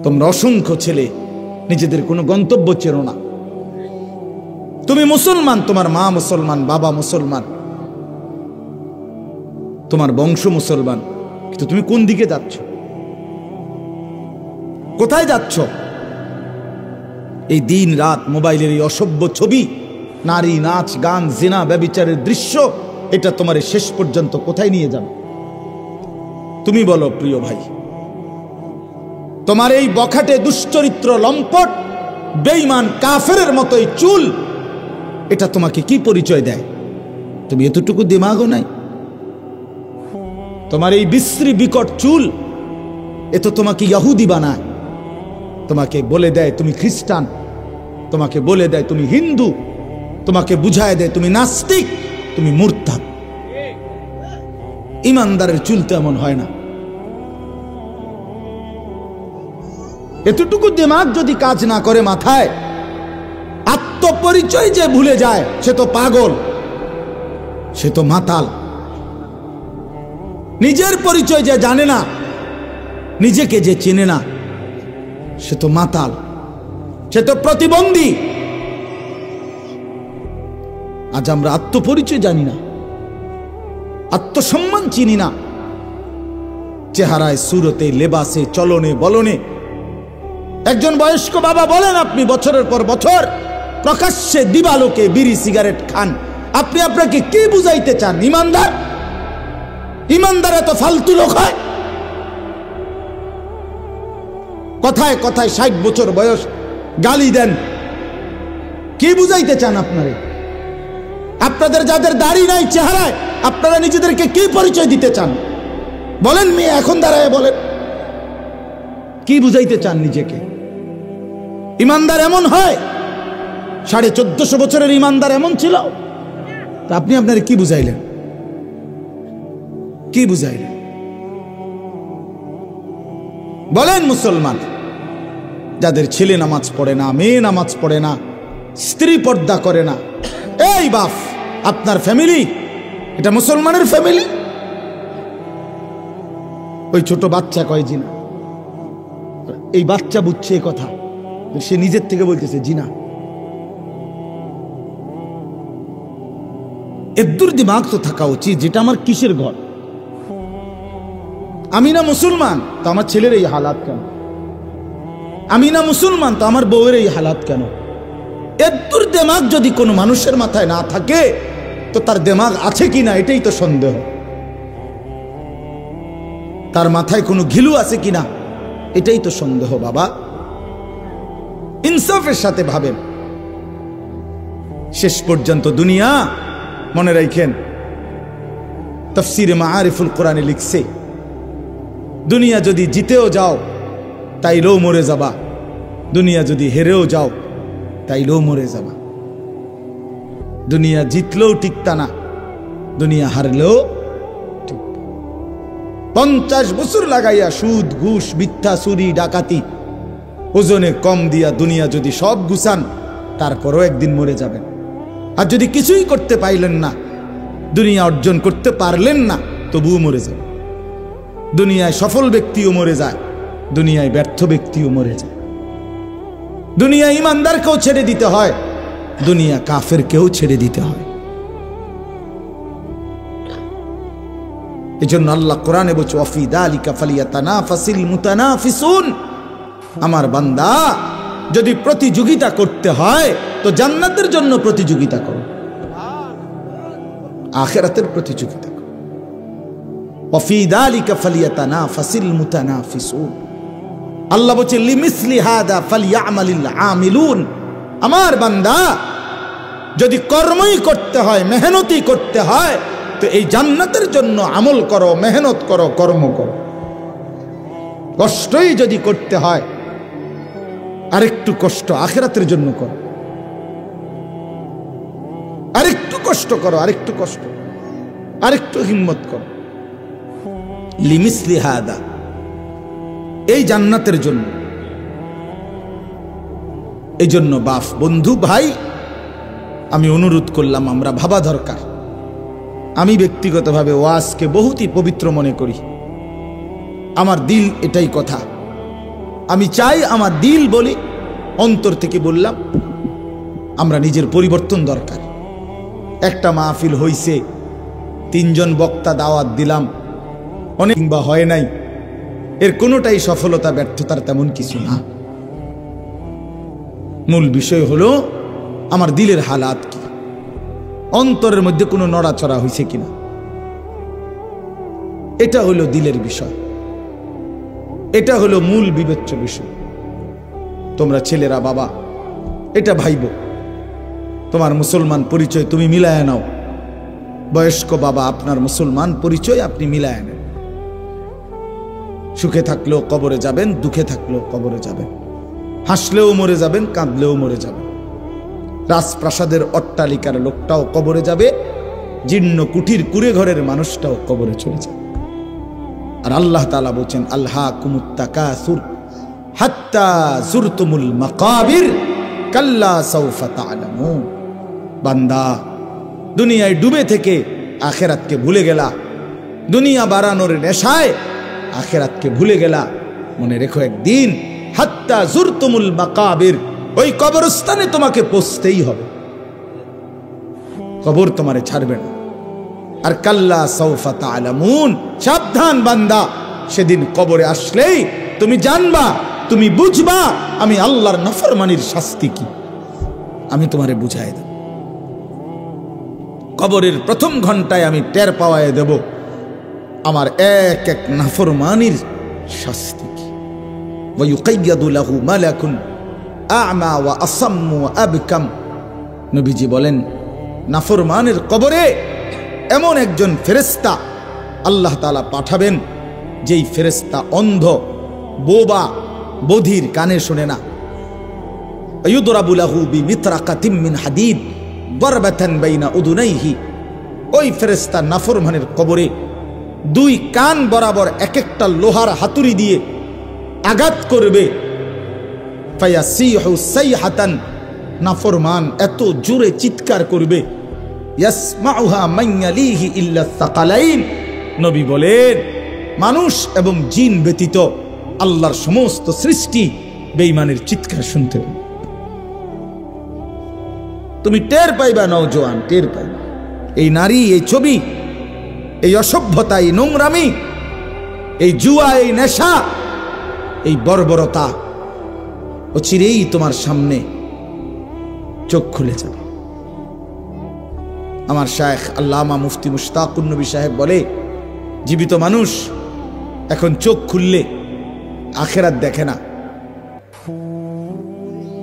তোমরা অসংখ্য ছেলে নিজেদের কোনো গন্তব্য চেনো না। তুমি মুসলমান, তোমার মা মুসলমান, বাবা মুসলমান, তোমার বংশ মুসলমান, কিন্তু তুমি কোন দিকে যাচ্ছ? কোথায় যাচ্ছ? এই দিন রাত মোবাইলের এই অসভ্য ছবি, নারী, নাচ, গান, জিনা, ব্যভিচারের দৃশ্য, এটা তোমার শেষ পর্যন্ত কোথায় নিয়ে যাবে? তুমি বলো প্রিয় ভাই। তোমার এই বখাটে দুশ্চরিত্র, লম্পট, বেঈমান, কাফেরের মতোই চুল, এটা তোমাকে কি পরিচয় দেয়? তুমি এতটুকু দিমাগও নাই? তোমার এই বিশ্রী বিকট চুল, এ তো তোমাকে ইহুদি বানায়, তোমাকে বলে দেয় তুমি খ্রিস্টান, তোমাকে বলে দেয় তুমি হিন্দু, তোমাকে বুঝায় দেয় তুমি নাস্তিক, তুমি মুরতাদ। ইমানদারের চুল তো এমন হয় না। এতটুকু দিমাগ যদি কাজ না করে মাথায়, আত্মপরিচয় যে ভুলে যায় সে তো পাগল, সে তো মাতাল। নিজের পরিচয় যে জানে না, নিজেকে যে চেনে না, সে তো মাতাল, সে তো প্রতিবন্ধী। আজ আমরা আত্মপরিচয় জানি না, আত্মসম্মান চিনি না। চেহারায়, সুরতে, লেবাসে, চলনে, বলনে। একজন বয়স্ক বাবা বলেন, আপনি বছরের পর বছর প্রকাশ্যে দিবালোকে বিড়ি সিগারেট খান, আপনি আপনাকে কি বুঝাইতে চান? ইমানদার? ইমানদার এত ফালতু লোক হয়? কথায় কথায় 60 বছর বয়স গালি দেন, কি বুঝাইতে চান আপনারে? আপনাদের যাদের দাড়ি নাই চেহারায়, আপনারা নিজেদেরকে কি পরিচয় দিতে চান? বলেন মেয়ে, এখন দাঁড়ায় বলেন, কি বুঝাইতে চান নিজেকে? ইমানদার এমন হয়? 1450 বছরের ইমানদার এমন ছিল? তা আপনি আপনার কি বুঝাইলেন? কি বুঝাইলেন? বলেন মুসলমান যাদের ছেলে নামাজ পড়ে না, মেয়ে নামাজ পড়ে না, স্ত্রী পর্দা করে না, এই বাপ, আপনার ফ্যামিলি এটা মুসলমানের ফ্যামিলি? ওই ছোট বাচ্চা কয় জিনা, এই বাচ্চা বুঝছে এই কথা, সে নিজের থেকে বলতেছে জিনা। এদ্দুর দিমাগ তো থাকা উচিত, যেটা আমার কিসের ঘর? আমি না মুসলমান তো আমার ছেলের এই হালাত কেন? আমি না মুসলমান তো আমার বউয়ের এই হালাত কেন? এদ্দুর দিমাগ যদি কোনো মানুষের মাথায় না থাকে, তো তার দিমাগ আছে কিনা এটাই তো সন্দেহ। তার মাথায় কোনো ঘিলু আছে কিনা এটাই তো সন্দেহ। বাবা, ইনসাফের সাথে ভাবেন। শেষ পর্যন্ত দুনিয়া, মনে রাখেন, তাফসীরে মাআরিফুল কোরআনে লিখছে, দুনিয়া যদি জিতেও যাও তাইলেও মরে যাবা, দুনিয়া যদি হেরেও যাও তাইলেও মরে যাবা। দুনিয়া জিতলেও টিকতা না, দুনিয়া হারলেও টিকতা। 50 বছর লাগাইয়া সুদ, ঘুষ, মিথ্যা, চুরি, ডাকাতি, ওজনে কম দিয়া দুনিয়া যদি সব গুছান, তারপরও একদিন মরে যাবেন। আর যদি কিছুই করতে পাইলেন না, দুনিয়া অর্জন করতে পারলেন না, তবুও মরে যাবেন। দুনিয়ায় সফল ব্যক্তিও মরে যায়, দুনিয়ায় ব্যর্থ ব্যক্তিও মরে যায়। দুনিয়া ইমানদারকেও ছেড়ে দিতে হয়, দুনিয়া কাফেরকেও ছেড়ে দিতে হয়। এজন্য আল্লাহ কোরআনে বলছে, ওয়াফি যালিকা ফালিয়াতানাফাসিল মুতানাফিসুন। আমার বান্দা, যদি প্রতিযোগিতা করতে হয় তো জান্নাতের জন্য প্রতিযোগিতা করো, আখিরাতের প্রতিযোগিতা করো। ওয়াফি যালিকা ফালিয়াতানাফাসিল মুতানাফিসুন। আল্লাহ বলছে, লিমিসলি হাদা ফালিয়ামালিল আমিলুন। আমার বান্দা, যদি কর্মই করতে হয়, মেহনতই করতে হয়, তো এই জান্নাতের জন্য আমল করো, মেহনত করো, কর্ম করো। কষ্টই যদি করতে হয়, আরেকটু কষ্ট আখিরাতের জন্য করো, আরেকটু কষ্ট করো, আরেকটু কষ্ট, আরেকটু হিম্মত করো। লিমিসলি হাদা, এই জান্নাতের জন্য। এই জন্য বাপ, বন্ধু, ভাই, আমি অনুরোধ করলাম, আমরা ভাবা দরকার। আমি ব্যক্তিগতভাবে ওয়াজকে বহুতই পবিত্র মনে করি। আমার দিল এটাই কথা, আমি চাই আমার দিল বলি, অন্তর থেকে বললাম, আমরা নিজের পরিবর্তন দরকার। একটা মাহফিল হইছে, 3 জন বক্তা দাওয়াত দিলাম, অনেক কিংবা হয় নাই, এর কোনোটাই সফলতা ব্যর্থতার তেমন কিছু না। মূল বিষয় হলো আমার দিলের হালাত কি, অন্তরের মধ্যে কোনো নড়াচড়া হয়েছে কিনা, এটা হলো দিলের বিষয়, এটা হলো মূল বিবেচ্য বিষয়। তোমরা ছেলেরা বাবা এটা ভাইব, তোমার মুসলমান পরিচয় তুমি মিলায় নাও। বয়স্ক বাবা আপনার মুসলমান পরিচয় আপনি মিলায় নেন। সুখে থাকলেও কবরে যাবেন, দুঃখে থাকলেও কবরে যাবেন, হাসলেও মরে যাবেন, কাঁদলেও মরে যাবেন। রাজপ্রাসাদের অট্টালিকার লোকটাও কবরে যাবে, জীর্ণ কুঠির কুড়ে ঘরের মানুষটাও কবরে চলে যাবে। আর আল্লাহ তাআলা বলছেন, আলহাকুমুত তাকাসুর হাত্তা যুরতুমুল মাকাবির কাল্লা সাউফা তা'লামুন। বান্দা, দুনিয়ায় ডুবে থেকে আখিরাতকে ভুলে গেলা, দুনিয়া বাড়ানোর নেশায় আখিরাতকে ভুলে গেলা। মনে রেখো, একদিন হাত্তা যুরতুমুল মাকাবির, ওই কবরস্থানে তোমাকে পৌঁছতেই হবে, কবর তোমারে ছাড়বে না। আর কাল্লা সাউফা তা'লামুন, সাবধান বান্দা, সেদিন কবরে আসলেই তুমি জানবা, তুমি বুঝবা আমি আল্লাহর নাফরমানির শাস্তি কি, আমি তোমারে বুঝাই দেব। কবরের প্রথম ঘন্টায় আমি টের পাওয়ায় দেব আমার এক এক নাফরমানির শাস্তি কি। ওয়া ইউকাইয়াদু লাহু মালাকুন আ'মা ওয়া আসাম্মু ওয়া আবকাম। নবীজি বলেন, নাফরমানের কবরে এমন একজন ফেরেশতা আল্লাহ তাআলা পাঠাবেন, যেই ফেরেশতা অন্ধ, বোবা, বধির, কানে শোনে না। ইউদরাবু লাহু বিমিতরাকাতিম মিন হাদিদ দারবাতান বাইনা উদুনাইহি। ওই ফেরেশতা নাফরমানের কবরে 2 কান বরাবর এক একটা লোহার হাতুড়ি দিয়ে আঘাত করবে। ফায়াসিহু সাইহাতান, নাফরমান এত জোরে চিৎকার করবে, ইয়াসমাউহা মান ইয়ালিহি ইল্লা সাকালাইন। নবী বলেন, মানুষ এবং জিন ব্যতীত আল্লাহর সমস্ত সৃষ্টি বেঈমানের চিৎকার শুনতে পাবে। তুমি টের পাইবা, নওজোয়ান টের পাইবা। এই নারী, এই ছবি, এই অসভ্যতা, এই নোংরামি, এই জুয়া, এই নেশা, এই বর্বরতা অচিরেই তোমার সামনে চোখ খুলে যাবে। আমার শায়েখ আল্লামা মুফতি মুশতাকুন নবী সাহেব বলে, জীবিত মানুষ এখন চোখ খুললে আখিরাত দেখে না,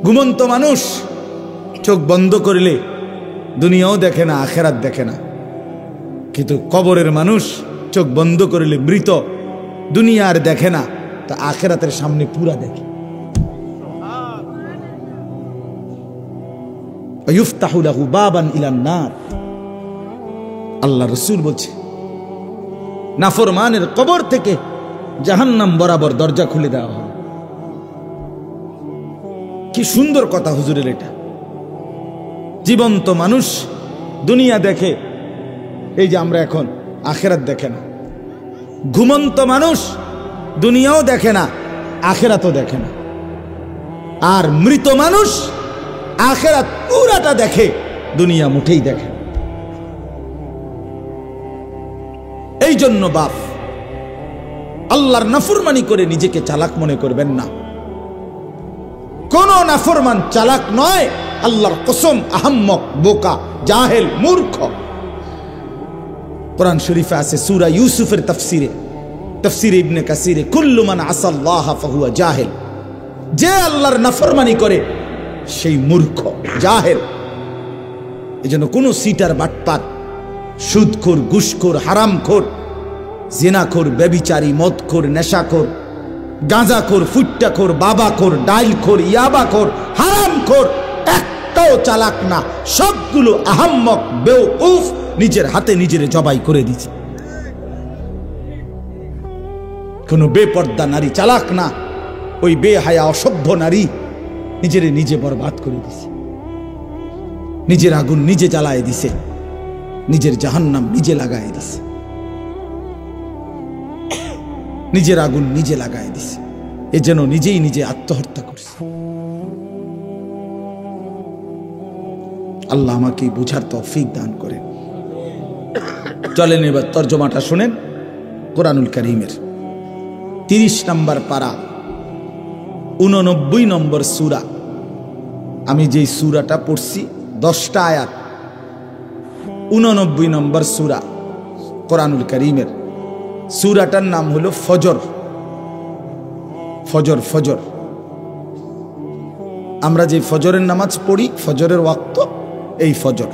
ঘুমন্ত মানুষ চোখ বন্ধ করলে দুনিয়াও দেখে না, আখিরাত দেখে না। কিন্তু কবরের মানুষ চোখ বন্ধ করলে মৃত, দুনিয়া আর দেখে না, তা আখিরাতের সামনে পুরা দেখে। ইফতাহু লাহু বাবান ইলান নার। আল্লাহ রাসূল বলছে, নাফরমানের কবর থেকে জাহান্নাম বরাবর দরজা খুলে দেওয়া হবে। কি সুন্দর কথা হুজুরের এটা। জীবন্ত মানুষ দুনিয়া দেখে, এই যে আমরা এখন, আখিরাত দেখে না। ঘুমন্ত মানুষ দুনিয়াও দেখে না, আখিরাতও দেখে না। আর মৃত মানুষ আখিরাত পুরাটা দেখে, দুনিয়া মুঠেই দেখে। এই জন্য বাপ, আল্লাহর নাফরমানি করে নিজেকে চালাক মনে করবেন না। কোন নাফরমান চালাক নয়, আল্লাহর কসম, আহাম্মক, বোকা, জাহেল, মূর্খ। কোরআন শরীফে আছে সূরা ইউসুফের তাফসীরে ইবনে কাসিরে, কুল্লু মান আসাল্লাহ ফাহুয়া জাহেল। যে আল্লাহর নাফরমানি করে সেই মূর্খ, জাহেল। এজন্য কোন সিটার, বাটপার, সুদখোর, ঘুষখোর, হারামখোর, জিনাখোর, ব্যভিচারী, মদখোর, নেশাখোর, গাঁজাখোর, ফুট্টাখোর, বাবাখোর, ডাইলখোর, ইয়াবাখোর, হারামখোর একটাও চালাক না। সবগুলো আহাম্মক, বেওকুফ, নিজের হাতে নিজের জবাই করে দিচ্ছে। কোন বেপর্দা নারী চালাক না, ওই বেহায়া অসভ্য নারী নিজের নিজে বরবাদ করে দিছে, নিজের আগুন নিজে জ্বালায় দিছে, নিজের জাহান্নাম নিজে লাগায় দিছে, নিজের আগুন নিজে লাগায় দিছে। এ যেন নিজেই নিজে আত্মহত্যা করছে। আল্লাহ আমাকে বুঝার তৌফিক দান করেন। চলেন এবার তর্জমাটা শুনেন কোরআনুল কারীমের 30 নম্বর পারা 89 নম্বর সূরা। আমি যেই সূরাটা পড়ছি 10টা আয়াত, 89 নম্বর সূরা কোরআনুল কারীমের। সূরাটার নাম হলো ফজর। ফজর ফজর আমরা যে ফজরের নামাজ পড়ি, ফজরের ওয়াক্ত এই ফজর।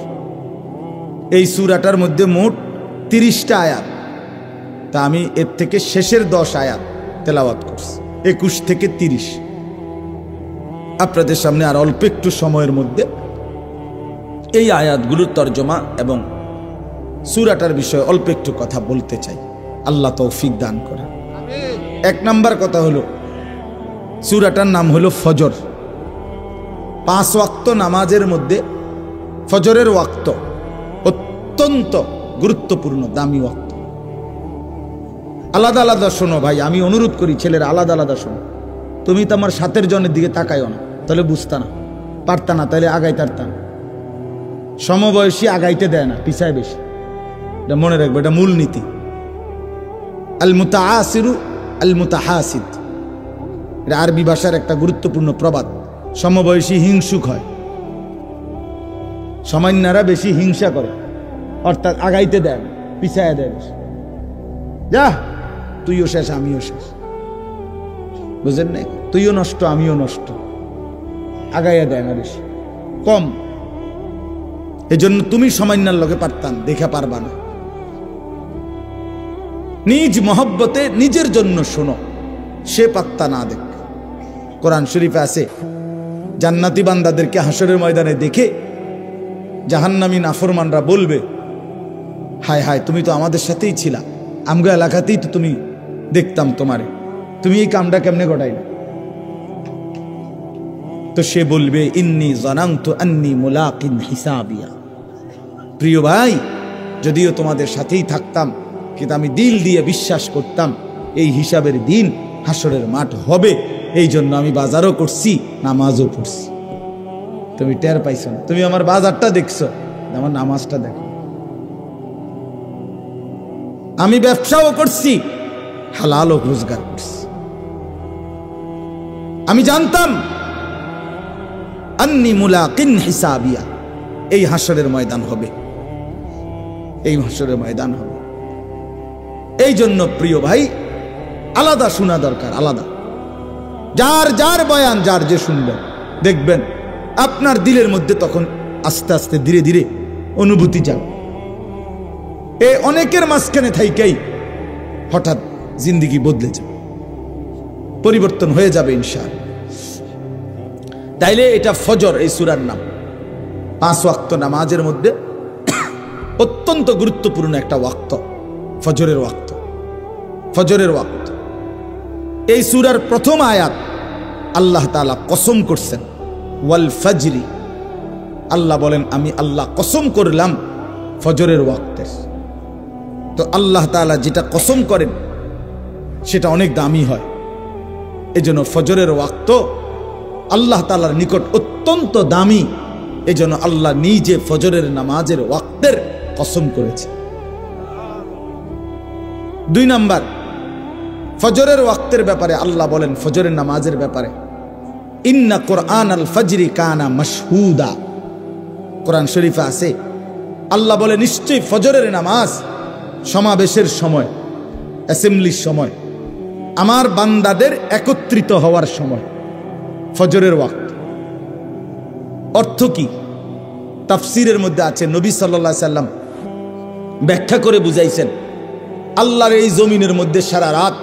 এই সূরাটার মধ্যে মোট 30টা আয়াত। তা আমি এর থেকে শেষের 10 আয়াত তেলাওয়াত করছি, 21 থেকে 30। আপনাদের সামনে আর অল্প একটু সময়ের মধ্যে এই আয়াতগুলোর তর্জমা এবং সূরাটার বিষয়ে অল্প একটু কথা বলতে চাই। আল্লাহ তৌফিক দান করেন। 1 নাম্বার কথা হলো, সূরাটার নাম হলো ফজর। 5 ওয়াক্ত নামাজের মধ্যে ফজরের ওয়াক্ত অত্যন্ত গুরুত্বপূর্ণ, দামি ওয়াক্ত। আলাদা আলাদা শোনো ভাই, আমি অনুরোধ করি ছেলেরা আলাদা আলাদা শোনো। তুমি তো আমার 7 জনের দিকে তাকাইও না, তাহলে বুঝতা না, পারতা না, তাহলে আগাইতে পারতা না। সমবয়সী আগাইতে দেয় না, পিছায় বেশি। এটা মনে রাখবে, এটা মূল নীতি। আল মুতাআসিরু আল মুতাহাসিদ, এটা আরবি ভাষার একটা গুরুত্বপূর্ণ প্রবাদ। সমবয়সী হিংসুক হয়, সামান্যরা বেশি হিংসা করে, অর্থাৎ আগাইতে দেয় না, পিছায় দেয় বেশি। যা তুইও শেষ আমিও শেষ, বুঝেন না? তুইও নষ্ট আমিও নষ্ট, আগাইয়া দেয় না বেশি, কম। এজন্য তুমি সামান্যার লগে পারতাম, দেখা পারবা না। নিজ মহব্বতে নিজের জন্য শোনো, সে পাত্তা না দেখ। কোরআন শরীফে আছে, জান্নাতি বান্দাদেরকে হাসরের ময়দানে দেখে জাহান্নামী নাফরমানরা বলবে, হায় হায়, তুমি তো আমাদের সাথেই ছিলা, আমগো এলাকাতেই তো তুমি দেখতাম তোমারে, তুমি এই কামটা কেমনে ঘটাইলে? তো সে বলবে, ইন্নী জানানতু আন্নী মুলাকিন হিসাবিয়া। প্রিয় ভাই, যদিও তোমাদের সাথেই থাকতাম, কিন্তু আমি দিল দিয়ে বিশ্বাস করতাম এই হিসাবের দিন হাসরের মাঠ হবে। এই জন্য আমি বাজারও করছি, নামাজও পড়ছি। তুমি টের পাইছো না, তুমি আমার বাজারটা দেখছো, আমার নামাজটা দেখো। আমি ব্যবসাও করছি, হালালও রোজগার করছি। আমি জানতাম আন্নী মুলাকিন হিসাবিয়া, এই হাসরের ময়দান হবে, এই হাসরের ময়দান হবে। এই জন্য প্রিয় ভাই, আলাদা শোনা দরকার, আলাদা। যার যার বয়ান যার যে শুনবেন, দেখবেন আপনার দিলের মধ্যে তখন আস্তে আস্তে ধীরে ধীরে অনুভূতি যাবে। এ অনেকের মাঝখানে থাইকেই হঠাৎ জিন্দিগি বদলে যাবে, পরিবর্তন হয়ে যাবে ইনশাআল্লাহ। তাইলে এটা ফজর, এই সূরার নাম। 5 ওয়াক্ত নামাজের মধ্যে অত্যন্ত গুরুত্বপূর্ণ একটা ওয়াক্ত, ফজরের ওয়াক্ত। ফজরের ওয়াক্ত। এই সূরার প্রথম আয়াত আল্লাহ তাআলা কসম করছেন, ওয়াল ফজরি। আল্লাহ বলেন, আমি আল্লাহ কসম করলাম ফজরের ওয়াক্তের। তো আল্লাহ তাআলা যেটা কসম করেন সেটা অনেক দামি হয়। এজন্য ফজরের ওয়াক্ত আল্লাহ তাআলার নিকট অত্যন্ত দামি। এজন্য আল্লাহ নিজে ফজরের নামাজের ওয়াক্তের কসম করেছে। 2 নাম্বার, ফজরের ওয়াক্তের ব্যাপারে আল্লাহ বলেন, ফজরের নামাজের ব্যাপারে, ইন্না কুরআন আল ফজরি কানা মাশহুদা। কোরআন শরীফে আছে, আল্লাহ বলে, নিশ্চয়ই ফজরের নামাজ সমাবেশের সময়, অ্যাসেম্বলির সময়, আমার বান্দাদের একত্রিত হওয়ার সময় ফজরের ওয়াক্ত। অর্থ কি? তাফসীরের মধ্যে আছে, নবী সাল্লাল্লাহু আলাইহি সাল্লাম ব্যাখ্যা করে বুঝাইছেন, আল্লাহর এই জমিনের মধ্যে সারা রাত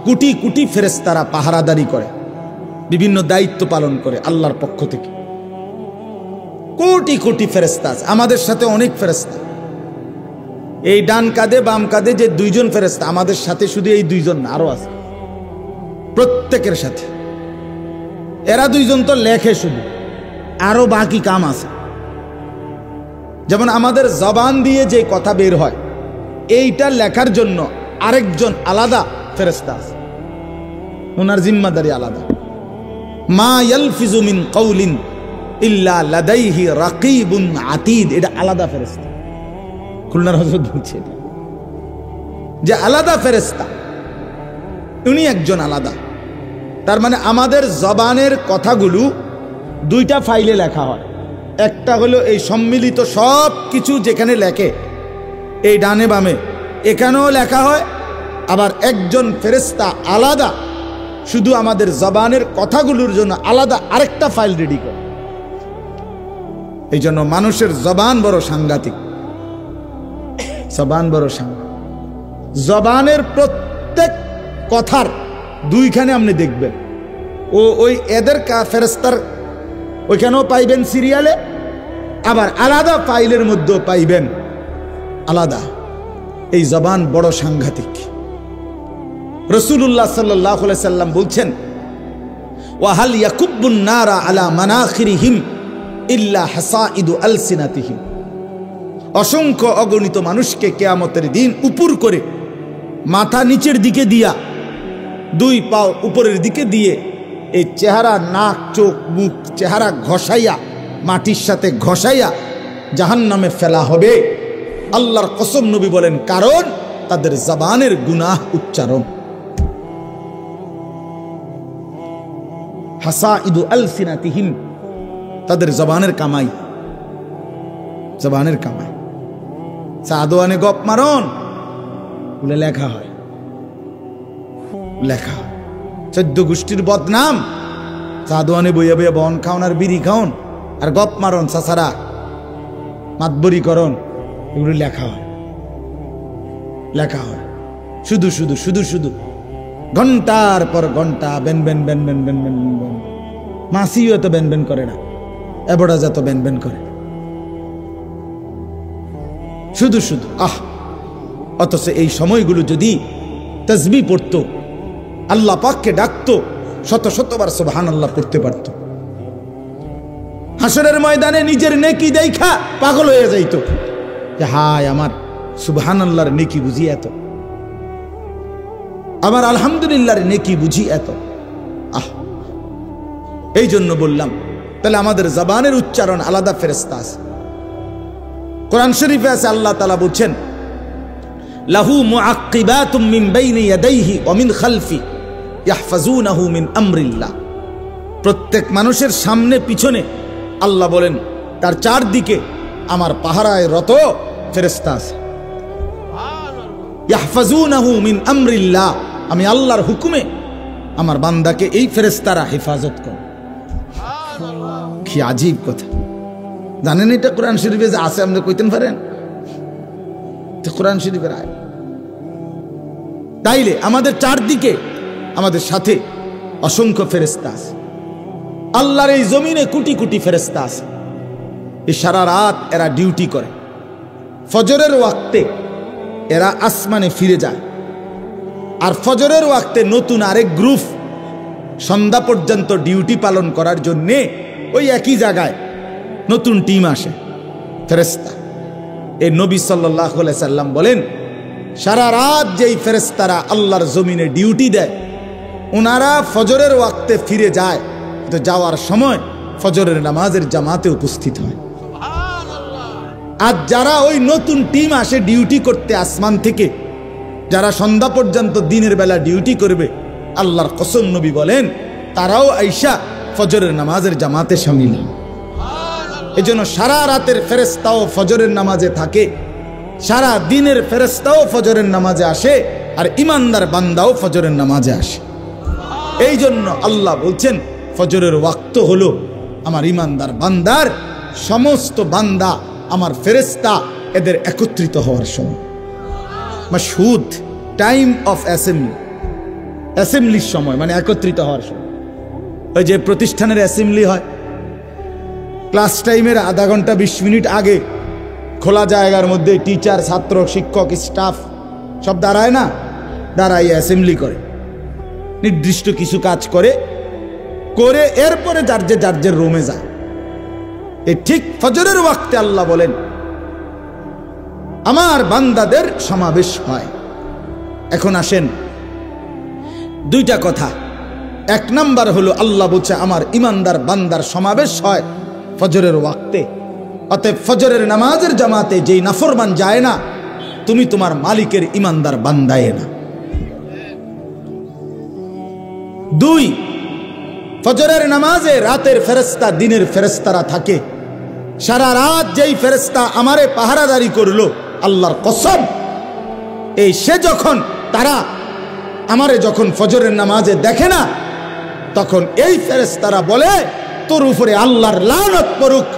কোটি কোটি ফেরেশতারা পাহারাদারি করে, বিভিন্ন দায়িত্ব পালন করে আল্লাহর পক্ষ থেকে। কোটি কোটি ফেরেশতা আছে, আমাদের সাথে অনেক ফেরেশতা। এই ডান কাঁধে বাম কাঁধে যে 2 জন ফেরেশতা, আমাদের সাথে শুধু এই 2 জন না, আরো আছে প্রত্যেকের সাথে। এরা 2 জন তো লেখে শুধু, আরো বাকি কাম আছে। যেমন আমাদের জবান দিয়ে যে কথা বের হয়, এইটা লেখার জন্য আরেকজন আলাদা ফেরেশতা আছে। ওনার জিম্মাদারি আলাদা। মা ইয়ালফিজু মিন কাউলিন ইল্লা লাদাইহি রাকিবুন আতীদ, এটা আলাদা ফেরেশতা। খুলনার হযরত বলছে যে আলাদা ফেরেশতা, উনি একজন আলাদা। তার মানে আমাদের জবানের কথাগুলো দুইটা ফাইলে লেখা হয়। একটা হলো এই সম্মিলিত সব কিছু যেখানে লেখে, এই ডানে বামে এখানেও লেখা হয়। আবার একজন ফেরেশতা আলাদা শুধু আমাদের জবানের কথাগুলোর জন্য আলাদা আরেকটা ফাইল রেডি করে। এই জন্য মানুষের জবান বড় সাংঘাতিক, জবান বড় সাংঘাতিক। জবানের প্রত্যেক কথার দুইখানে আপনি দেখবেন, ওই এদের ফেরেশতার ওইখানেও পাইবেন সিরিয়ালে, আবার আলাদা ফাইলের মধ্যেও পাইবেন আলাদা। এই জবান বড় সাংঘাতিক। রাসূলুল্লাহ সাল্লাল্লাহু আলাইহি সাল্লাম বলছেন, ওয়া হাল ইয়াকুব্বুন নারা আলা মানাখিরিহিম ইল্লা হাসাইদু আলসিনাতিহিম। অসংখ্য অগণিত মানুষকে কিয়ামতের দিন উপর করে মাথা নিচের দিকে দিয়া, দুই পা উপরের দিকে দিয়ে এই চেহারা, নাক, চোখ, মুখ, চেহারা ঘষাইয়া, মাটির সাথে ঘষাইয়া জাহান্নামে ফেলা হবে। আল্লাহর কসম নবী বলেন, কারণ তাদের জবানের গুনাহ উচ্চারণ। হাসাইদু আলসিনাতিহিম, তাদের জবানের কামাই, জবানের কামাই। সাদোয়ানে গপ মারন বলে লেখা হয়, লেখা হয়। 14 গোষ্ঠীর বদনাম, সাদোয়ানে বইয়া বইয়া বন খাওন আর বিড়ি খাওন আর গপ মারন, চাচারা মাতবরি করন, এগুলো লেখা হয়, লেখা হয়। শুধু শুধু শুধু শুধু ঘন্টার পর ঘন্টা বেন বেন বেন বেন বেন বেন বেন। মাসিও এত বেন বেন করে না, এবড়া যত বেন বেন করে, শুধু শুধু অথচ এই সময়গুলো যদি তাসবিহ পড়তো, আল্লাহ পাককে ডাকতো, শত শতবার সুবহানাল্লাহ পড়তে পারত, হাসরের ময়দানে নিজের নেকি দেখা পাগল হয়ে যাইত যে হায় আমার সুবহানাল্লাহর নেকি বুঝি এত, আমার আলহামদুলিল্লাহর নেকি বুঝি এত। এই জন্য বললাম, তাহলে আমাদের জবানের উচ্চারণ আলাদা ফেরেশতা আছে। কোরআন শরীফে আছে, আল্লাহ তাআলা বলছেন, লাহু মুআক্কিবাতুম মিন বাইনি ইয়াদাইহি ওয়া মিন খালফি ইয়াহফাজুনাহু মিন আমরিল্লাহ। প্রত্যেক মানুষের সামনে পিছনে আল্লাহ বলেন তার চারদিকে আমার পাহারায় রত ফেরেশতা আছে। ইয়াহফাজুনাহু মিন আমরিল্লাহ, আমি আল্লাহর হুকুমে আমার বান্দাকে এই ফেরেশতারা হেফাজত করে। কি আজীব কথা! জানেন এটা কোরআন শরীফে যে আছে, আপনি কইতেন পারেন? কোরআন শরীফের আয়াত। তাইলে আমাদের চারদিকে, আমাদের সাথে অসংখ্য ফেরেশতা আছে। আল্লাহর এই জমিনে কোটি কোটি ফেরেশতা আছে। এই সারা রাত এরা ডিউটি করে। ফজরের ওয়াক্তে এরা আসমানে ফিরে যায়, আর ফজরের ওয়াক্তে নতুন আরেক গ্রুপ সন্ধ্যা পর্যন্ত ডিউটি পালন করার জন্যে ওই একই জায়গায় নতুন টিম আসে ফেরেশতা। এই নবী সাল্লাল্লাহু আলাইহি সাল্লাম বলেন, সারা রাত যেই ফেরেশতারা আল্লাহর জমিনে ডিউটি দেয়, ওনারা ফজরের ওয়াক্তে ফিরে যায়, কিন্তু যাওয়ার সময় ফজরের নামাজের জামাতে উপস্থিত হয়। আর যারা ওই নতুন টিম আসে ডিউটি করতে আসমান থেকে, যারা সন্ধ্যা পর্যন্ত দিনের বেলা ডিউটি করবে, আল্লাহর কসম নবী বলেন তারাও আইসা ফজরের নামাজের জামাতে শামিল হয়। এজন্য সারা রাতের ফেরেশতাও ফজরের নামাজে থাকে, সারা দিনের ফেরেশতাও ফজরের নামাজে আসে, আর ইমানদার বান্দাও ফজরের নামাজে আসে। এই জন্য আল্লাহ বলছেন ফজরের ওয়াক্ত হলো আমার ইমানদার বান্দার, সমস্ত বান্দা আমার ফেরেশতা এদের একত্রিত হওয়ার সময়। মাশহুদ, টাইম অফ অ্যাসেম্বলি, অ্যাসেম্বলির সময় মানে একত্রিত হওয়ার সময়। ওই যে প্রতিষ্ঠানের অ্যাসেম্বলি হয়, ক্লাস টাইমের আধা ঘন্টা 20 মিনিট আগে খোলা জায়গার মধ্যে টিচার, ছাত্র, শিক্ষক, স্টাফ সব দাঁড়ায় না, দাঁড়াই অ্যাসেম্বলি করে, নির্দিষ্ট কিছু কাজ করে করে এরপরে যার যে রুমে যায়। এই ঠিক ফজরের ওয়াক্তে আল্লাহ বলেন আমার বান্দাদের সমাবেশ হয়। এখন আসেন, দুইটা কথা এক নাম্বার হলো আল্লাহ বলছে আমার ইমানদার বান্দার সমাবেশ হয় ফজরের ওয়াক্তে। অতএব ফজরের নামাজের জামাতে যেই নাফরমান যায় না, তুমি তোমার মালিকের ইমানদার বান্দায় না। 2, ফজরের নামাজে রাতের ফেরেশতা দিনের ফেরেশতারা থাকে। সারা রাত যেই ফেরেশতা আমারে পাহারাদারি করলো, আল্লাহর কসম, এই সে যখন তারা আমারে যখন ফজরের নামাজে দেখে না, তখন এই ফেরেশতারা বলে তোর উপরে আল্লাহর লানত পড়ুক,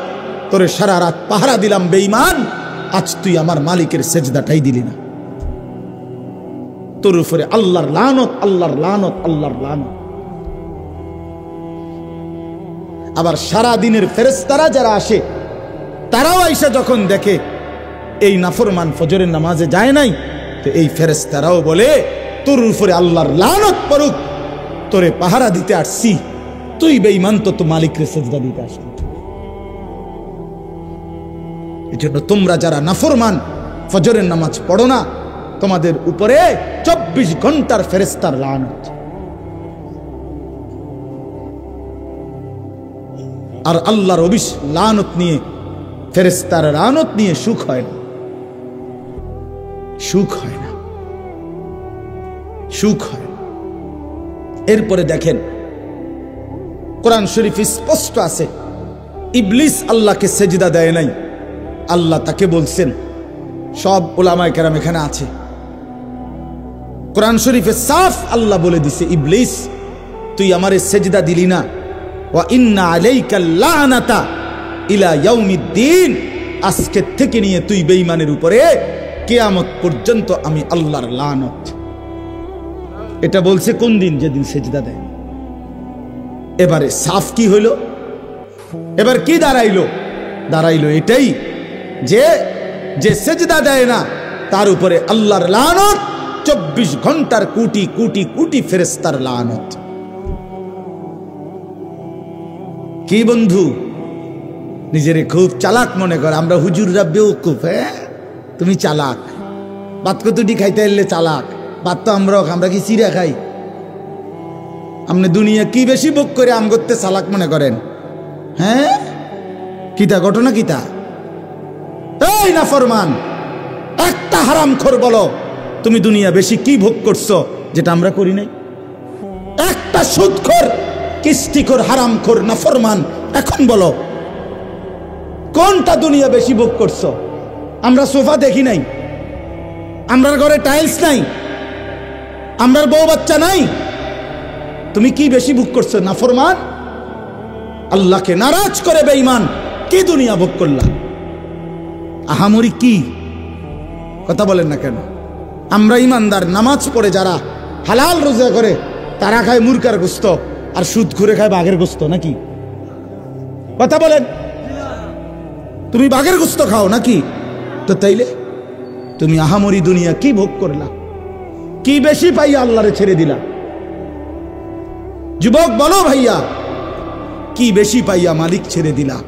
তোরে সারা রাত পাহারা দিলাম বেঈমান, আজ তুই আমার মালিকের সেজদাটাই দিলি না, তোর উপরে আল্লাহর লানত, আল্লাহর লানত, আল্লাহর লানত। আবার সারা দিনের ফেরেশতারা যারা আসে, তারাও আইসা যখন দেখে এই নাফরমান ফজরের নামাজে যায় নাই, তো এই ফেরেশতারাও বলে তোর উপরে আল্লাহর লানত পড়ুক, তোরে পাহারা দিতে আসছি, তুই বেঈমান, তো মালিকরে সেজদা দিতে আসলি। এজন্য তোমরা যারা নাফরমান ফজরের নামাজ পড়ো না, তোমাদের উপরে 24 ঘন্টার ফেরেশতার লানত। আর আল্লাহর লানত নিয়ে, ফেরেশতার লানত নিয়ে সুখ হয় না, সুখ হয় না, সুখ হয় না। এরপরে দেখেন কোরআন শরীফ স্পষ্ট আছে, ইবলিস আল্লাহকে সেজদা দেয় নাই, আল্লাহ তাকে বলছেন, সব উলামায়ে কেরাম এখানে আছে, কোরআন শরীফে সাফ আল্লাহ বলে দিছে, ইবলিস তুই আমারে সেজদা দিলি না, ওয়া ইন্না আলাইকা লানাতা ইলা ইয়াউমিদ্দিন, আজকে থেকে নিয়ে তুই বেঈমানের উপরে কিয়ামত পর্যন্ত আমি আল্লাহর লানত। এটা বলছে কোন দিন? যেদিন সেজদা দেয়। এবারে সাফ কি হইল? এবার কি দাঁড়াইলো? দাঁড়াইলো এটাই যে যে সেজদা দেয় না তার উপরে আল্লাহর লানত, 24 ঘন্টার কোটি কোটি কোটি ফেরেশতার লানত। কি বন্ধু নিজেরে খুব চালাক মনে করে? আমরা হুজুররা বেওকুফ। হ্যাঁ, তুমি চালাক, ভাত কতটি খাইতে এলে চালাক, ভাত তো আমরা কি চিড়া খাই? আপনি দুনিয়া কি বেশি ভোগ করে আম করতে চালাক মনে করেন? হ্যাঁ, কিতা ঘটনা কিতা? এই নাফরমান, একটা হারামখোর বলো তুমি দুনিয়া বেশি কি ভোগ করছো যেটা আমরা করি নাই? একটা সুদখোর, কিস্তিখোর, হারামখোর, নাফরমান, এখন বলো কোনটা দুনিয়া বেশি ভোগ করছো? আমরা সোফা দেখি নাই, আমরার ঘরে টাইলস নাই, আমরার বউ বাচ্চা নাই, তুমি কি বেশি ভোগ করছো? নাফরমান, আল্লাহকে নারাজ করে বেঈমান, কি দুনিয়া ভোগ করলা? আহামরি কি কথা বলেন না কেন? আমরা ইমানদার, নামাজ পড়ে যারা, হালাল রোজা করে, তারা খায় মুরগার গোস্ত আর সুদ ঘুরে খায় বাঘের গোস্ত নাকি? কথা বলেন, তুমি বাঘের গোস্ত খাও নাকি? তো তাইলে তুমি আহামরি দুনিয়া কি ভোগ করলা? কি বেশি পাইয়া আল্লাহরে ছেড়ে দিলা? যুবক বলো ভাইয়া, কি বেশি পাইয়া মালিক ছেড়ে দিলা?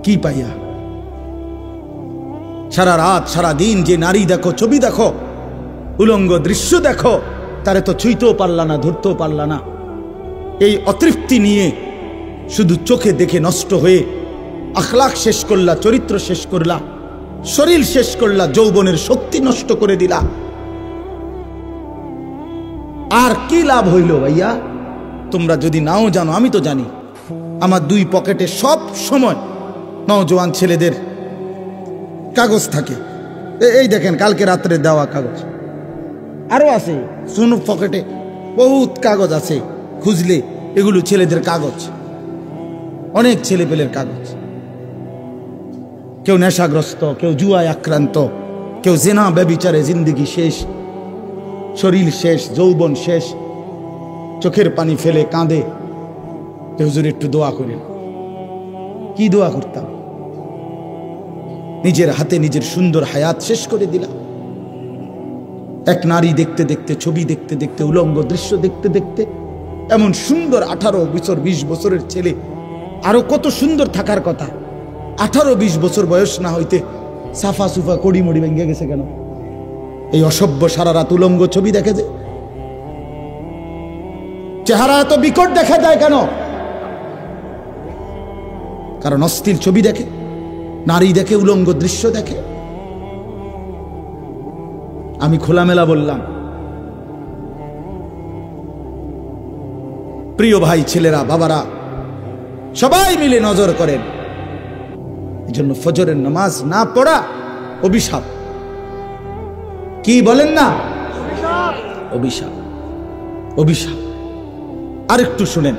কি পাইয়া? সারা রাত সারা দিন যে নারী দেখো, ছবি দেখো, উলঙ্গ দৃশ্য দেখো, তারে তো ছুঁইতেও পারলা না, ধরতেও পারলা না। এই অতৃপ্তি নিয়ে শুধু চোখে দেখে নষ্ট হয়ে আখলাক শেষ করলা, চরিত্র শেষ করলা, শরীর শেষ করলা, যৌবনের শক্তি নষ্ট করে দিলা। আর কি লাভ হইল ভাইয়া? তোমরা যদি নাও জানো, আমি তো জানি, আমার 2 পকেটে সব সময় নওজোয়ান ছেলেদের কাগজ থাকে। এই দেখেন কালকে রাত্রে দেওয়া কাগজ, আরো আছে শুনো, পকেটে বহুত কাগজ আছে, খুঁজলে এগুলো ছেলেদের কাগজ, অনেক ছেলে পেলের কাগজ। কেউ নেশাগ্রস্ত, কেউ জুয়ায় আক্রান্ত, কেউ জেনা ব্যভিচারে জিন্দেগি শেষ, শরীর শেষ, যৌবন শেষ, চোখের পানি ফেলে কাঁদে, হুজুর একটু দোয়া করেন। কি দোয়া করতাম? নিজের হাতে নিজের সুন্দর হায়াত শেষ করে দিলাম। এক নারী দেখতে দেখতে, ছবি দেখতে দেখতে, উলঙ্গ দৃশ্য দেখতে দেখতে, এমন সুন্দর 18 বছর 20 বছরের ছেলে, আরো কত সুন্দর থাকার কথা, 18-20 বছর বয়স না হইতে সাফা সুফা কড়ি মড়ি ভেঙে গেছে কেন? এই অসভ্য সারা রাত উলঙ্গ ছবি দেখে যে। চেহারা এত বিকট দেখা যায় কেন? কারণ অস্থির ছবি দেখে, নারী দেখে, উলঙ্গ দৃশ্য দেখে। আমি খোলামেলা বললাম, প্রিয় ভাই, ছেলেরা, বাবারা, সবাই মিলে নজর করেন। এই জন্য ফজরের নামাজ না পড়া অভিশাপ। কি বলেন না? অভিশাপ, অভিশাপ। আরেকটু শুনেন,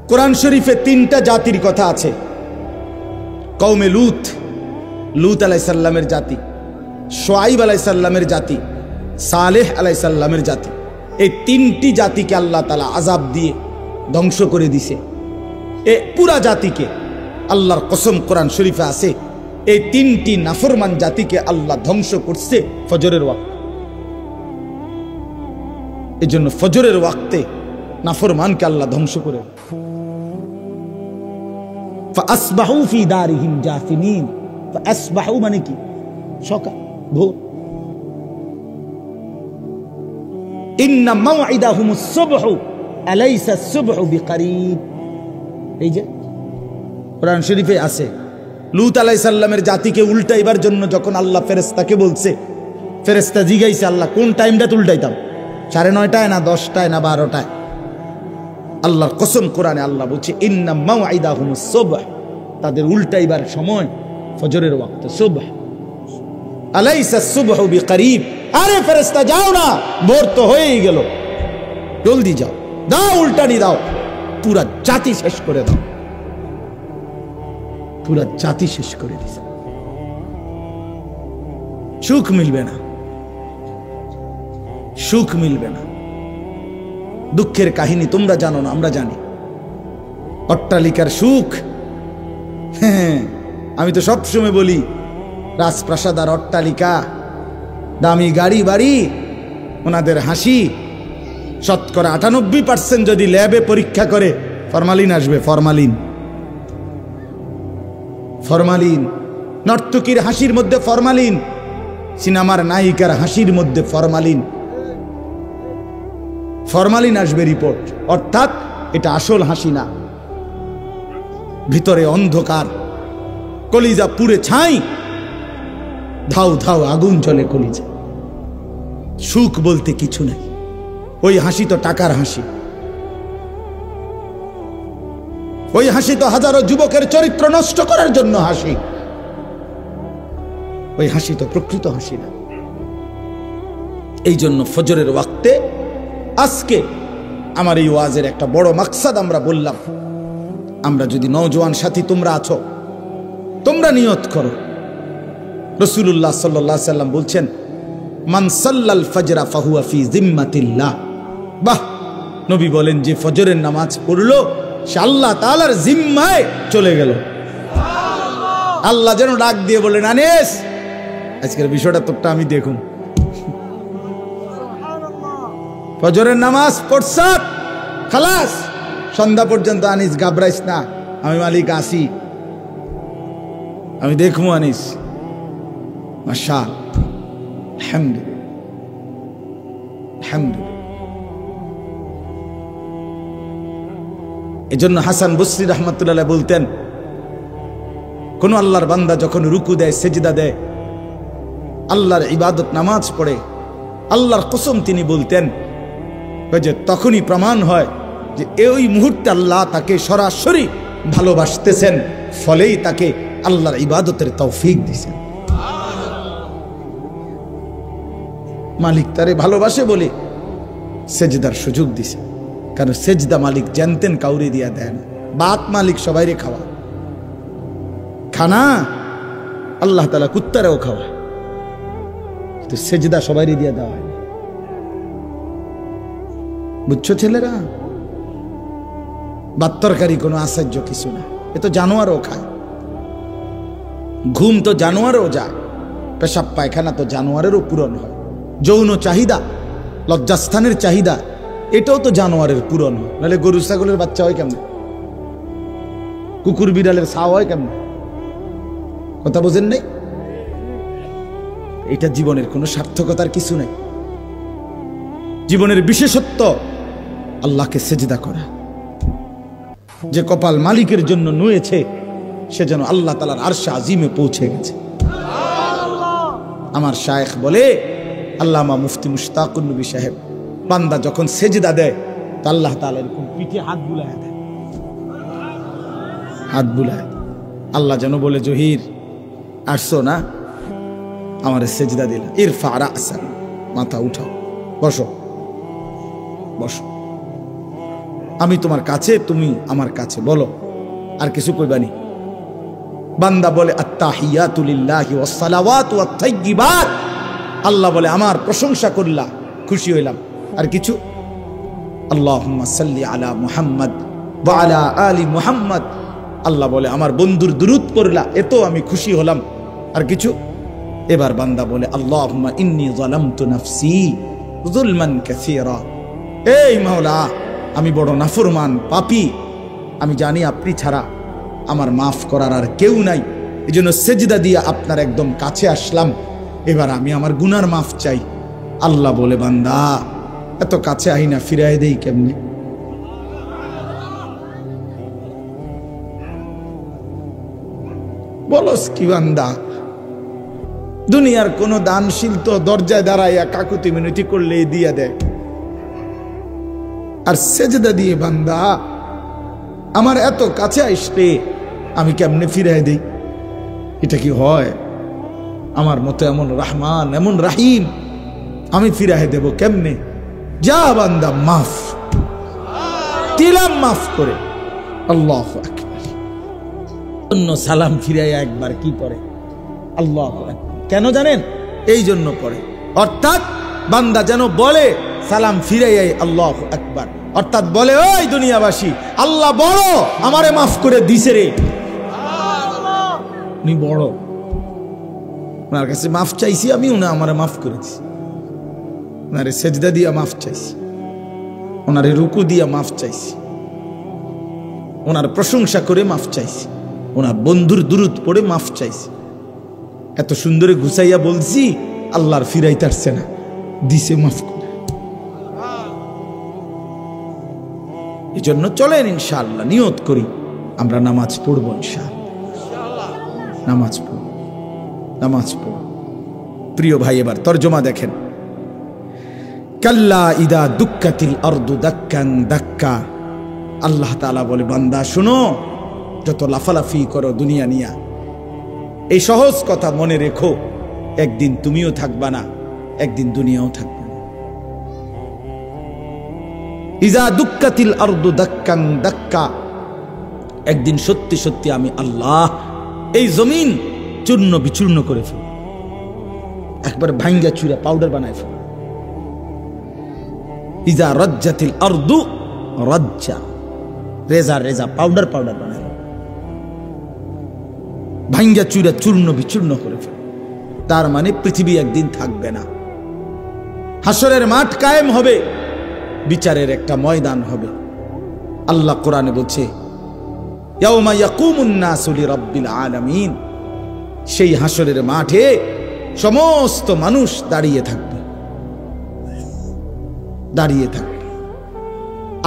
কোরআন শরীফে 3টা জাতির কথা আছে। কওমে লূত, লূত আলাইহিস সালামের জাতি, শুআইব আলাইহিস সালামের জাতি, সালেহ আলাইহিস সালামের জাতি। এই 3টি জাতিকে আল্লাহ তাআলা আযাব দিয়ে ধ্বংস করে দিছে। এই পুরা জাতিকে, আল্লাহর কসম কোরআন শরীফে আছে, এই 3টি নাফরমান জাতিকে আল্লাহ ধ্বংস করছে ফজরের ওয়াক্তে। এই জন্য ফজরের ওয়াক্তে নাফরমানকে আল্লাহ ধ্বংস করে। ফাসবাহু ফি দারিহিম জাসিমিন। ফাসবাহু মানে কি? সকাল, ভোর। ইন্না মাওইদাহুমুস সুবহু আলাইসা সুবহু বিকরিব। এই যে কোরআন শরীফে আছে, লূত আলাইহিস সালামের জাতিকে উল্টাইবার জন্য যখন আল্লাহ ফেরেশতাকে বলছে, ফেরেশতা জিগাইছে আল্লাহ কোন টাইমটা উল্টাইতাম, 9:30 না 10টায় না 12টায়? আল্লাহর কসম কোরআনে আল্লাহ বলছে ইন্না মাওইদাহুমুস সুবহ, তাদের উল্টাইবার সময় ফজরের ওয়াক্ত। সুবহ আলাইসা সুবহু বিকরিব। আরে ফেরেশতা যাও না, ভোর তো হয়েই গেল, জলদি যাও, দাও উল্টানি দাও, পুরা জাতি শেষ করে দাও। পুরা জাতি শেষ করে দিছে। সুখ মিলবে না, সুখ মিলবে না। দুঃখের কাহিনী তোমরা জানো না, আমরা জানি। অট্টালিকার সুখ, হ্যাঁ, আমি তো সবসময় বলি রাজপ্রাসাদ আর অট্টালিকা, দামি গাড়ি বাড়ি, ওনাদের হাসি, শতকরা 98% যদি ল্যাবে পরীক্ষা করে ফরমালিন আসবে। Formalin, formalin. নর্তকীর হাসির মধ্যে ফরমালিন, সিনেমার নায়িকার হাসির মধ্যে ফরমালিন। ফরমালিন আসবে রিপোর্ট। অর্থাৎ এটা আসল হাসি না, ভিতরে অন্ধকার, কলিজা পুড়ে ছাই, ধাউ ধাউ আগুন জ্বলে কলিজা। সুখ বলতে কিছু নেই। ওই হাসি তো টাকার হাসি, ওই হাসি তো হাজারো যুবকের চরিত্র নষ্ট করার জন্য হাসি। ওই হাসি তো প্রকৃত হাসি না। এই জন্য ফজরের ওয়াক্তে আজকে আমার এই ওয়াজের একটা বড় মাকসাদ আমরা বললাম। আমরা যদি নওজোয়ান সাথী তোমরা আছো, তোমরা নিয়ত করো। রাসূলুল্লাহ সাল্লাল্লাহু আলাইহি সাল্লাম বলছেন, মান সাল্লাল ফজরা ফাহুয়া ফি জিম্মাতিল্লাহ। বাহ, নবী বলেন যে ফজরের নামাজ পড়লো সে আল্লাহ তাআলার জিম্মায় চলে গেল। আল্লাহ যেন ডাক দিয়ে বলেন, আনিস আজকের বিষয়টা তোরটা আমি দেখুন। ফজরের নামাজ পড়ছ, খালাস, সন্ধ্যা পর্যন্ত আনিস ঘাবড়াইস না, আমি মালিক আসি, আমি দেখবো আনিস। মাশাআল্লাহ, আলহামদুলিল্লাহ, আলহামদুলিল্লাহ। এজন্য হাসান বসরি রাহমাতুল্লাহ বলতেন, কোন আল্লাহর বান্দা যখন রুকু দেয়, সেজদা দেয়, আল্লাহর ইবাদত নামাজ পড়ে, আল্লাহর কসম তিনি বলতেন যে তখনই প্রমাণ হয় যে এই মুহূর্তে আল্লাহ তাকে সরাসরি ভালোবাসতেছেন, ফলেই তাকে আল্লাহর ইবাদতের তৌফিক দিয়েছেন। মালিক তারে ভালোবাসে বলে সেজদার সুযোগ দিছে। কারণ সেজদা মালিক জানতেন কাউরে দিয়া দেয় না। বাত মালিক সবাইরে খাওয়া, খানা আল্লাহ তাআলা কুত্তারেও খাওয়া, কিন্তু সেজদা সবাইরে দিয়া দেওয়া হয়। বুঝছো ছেলেরা? বাত্তরকারী কোনো আশ্চর্য কিছু না, এ তো জানোয়ারও খায়। ঘুম তো জানোয়ারও যায়, পেশাব পায়খানা তো জানোয়ারেরও পূরণ হয়। যৌন চাহিদা, লজ্জাস্থানের চাহিদা, এটাও তো জানোয়ারের পূরণ হয়। নাহলে গরু ছাগলের বাচ্চা হয় কেমন, কুকুর বিড়ালের ছাও হয় কেমন? কথা বোঝেন নাই? এটা জীবনের কোনো সার্থকতার কিছু নেই। জীবনের বিশেষত্ব আল্লাহকে সেজদা করা। যে কপাল মালিকের জন্য নুয়েছে সে যেন আল্লাহ তাআলার আরশে আজিমে পৌঁছে গেছে। আমার শায়েখ বলে, আল্লামা মুফতি মুশতাকুন নবী সাহেব, বান্দা যখন সেজদা দেয় তা আল্লাহ তাআলা এরকম পিঠে হাত বুলায় দেয়, হাত বুলায়। আল্লাহ যেন বলে, জহির আসছো না, আমার সেজদা দিলা, ইরফা রাসাক, মাথা উঠাও, বসো বসো, আমি তোমার কাছে, তুমি আমার কাছে, বলো আর কিছু কইবানি। বান্দা বলে আত্তাহিয়াতু লিল্লাহি ওয়াস সালাওয়াতু ওয়াত তাইয়্যিবাত, আল্লাহ বলে আমার প্রশংসা করলা, খুশি হইলাম। আর কিছু? আল্লাহুম্মা সাল্লি আলা মুহাম্মদ ওয়া আলা আলি মুহাম্মদ, আল্লাহ বলে আমার বন্ধুর দুরূদ পড়লা, এত আমি খুশি হলাম। আর কিছু? এবার বান্দা বলে আল্লাহুম্মা ইন্নী যালামতু নাফসি যুলমান কাসীরা, এই মাওলা আমি বড় নাফরমান পাপী, আমি জানি আপনি ছাড়া আমার মাফ করার আর কেউ নাই, এজন্য সেজদা দিয়ে আপনার একদম কাছে আসলাম, এবার আমি আমার গুনার মাফ চাই। আল্লাহ বলে, বান্দা এত কাছে আই না, ফিরাই দেই কেমনে? বলস কি বান্দা? দুনিয়ার কোন দানশীল তো দরজায় দাঁড়াইয়া কাকুতি মিনতি করলে দিয়া দেয়, আর সেজদা দিয়ে বান্দা আমার এত কাছে আসলে আমি কেমনে ফিরাই দেই? এটা কি হয়? আমার মতো এমন রহমান, এমন রাহিম আমি ফিরাই দেব কেমনে? যা বান্দা, মাফ দিলাম, মাফ করে। আল্লাহু আকবার। অন্য সালাম ফিরাইয়া একবার কি করে? আল্লাহু আকবার। কেন জানেন? এই জন্য পড়ে, অর্থাৎ বান্দা যেন বলে সালাম ফিরাইয়াই আল্লাহু আকবার, অর্থাৎ বলে, ওই দুনিয়াবাসী, আল্লাহ বড়, আমারে মাফ করে দিছে রে, উনি বড়, ওনার কাছে মাফ চাইছি আমি, উনি আমারে মাফ করেছি, ওনারে সেজদা দিয়া মাফ চাইছি, ওনারে রুকু দিয়া মাফ চাইছি, ওনার প্রশংসা করে মাফ চাইছি, ওনার বন্ধুর দুরূদ পড়ে মাফ চাইছি। এত সুন্দরে গুছাইয়া বলছি, আল্লাহর ফিরাইতারছে না, দিছে মাফ করে। এই জন্য চলেন ইনশাআল্লাহ নিয়ত করি আমরা নামাজ পড়বো, ইনশাআল্লাহ নামাজ পড়ব, নামাজ পড়ব। প্রিয় ভাই, এবার তরজমা দেখেন। কাল্লা ইদা দুক্কাতিল আরদু দাক্কান দাক্কা, আল্লাহ তাআলা বলে, বান্দা শোনো, যত লাফালাফি করো দুনিয়া নিয়া, এই সহজ কথা মনে রেখো, একদিন তুমিও থাকবা না, একদিন দুনিয়াও থাকবে না। ইজা দুক্কাতিল আরদু দাক্কান দাক্কা, একদিন সত্যি সত্যি আমি আল্লাহ এই জমিন চূর্ণ বিচূর্ণ করে ফেলব, একবার ভাঙ্গা চুরা পাউডার বানায় ফেলব। ইজা রাজ্জাতিল আরদু রাজ্জা, রেজা রেজা পাউডার পাউডার বানায় ভাঙ্গা চুরা চূর্ণ বিচূর্ণ করে ফেলব। তার মানে পৃথিবী একদিন থাকবে না, হাসরের মাঠ কায়েম হবে, বিচারের একটা ময়দান হবে। আল্লাহ কোরআনে বলছে, ইয়াউমা ইয়াকুমুন নাসু লিরাব্বিল আলামিন, সেই হাসরের মাঠে সমস্ত মানুষ দাঁড়িয়ে থাকবে, দাঁড়িয়ে থাকবে।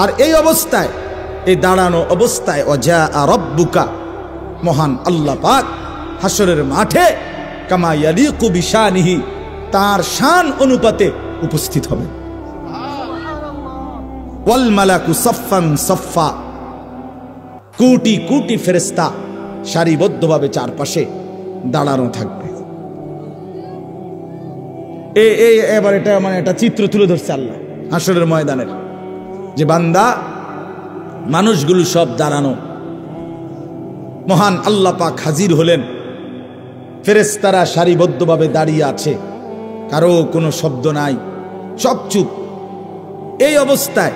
আর এই অবস্থায়, এই দাঁড়ানো অবস্থায়, ওয়াজা রাব্বুকা, মহান আল্লাহ পাক হাসরের মাঠে কামা ইয়ালিকু বিশানিহি, তার শান অনুপাতে উপস্থিত হবে। ওয়াল মালাকু সাফফান সাফফা, কোটি কোটি ফেরেশতা সারিবদ্ধভাবে চারপাশে দাঁড়ানো থাকবে। এবার এটা মানে একটা চিত্র তুলে ধরছে আল্লাহ হাসরের ময়দানের, যে বান্দা মানুষগুলো সব দাঁড়ানো, মহান আল্লাহ পাক হাজির হলেন, ফেরেশতারা সারিবদ্ধভাবে দাঁড়িয়ে আছে, কারো কোনো শব্দ নাই, সব চুপ। এই অবস্থায়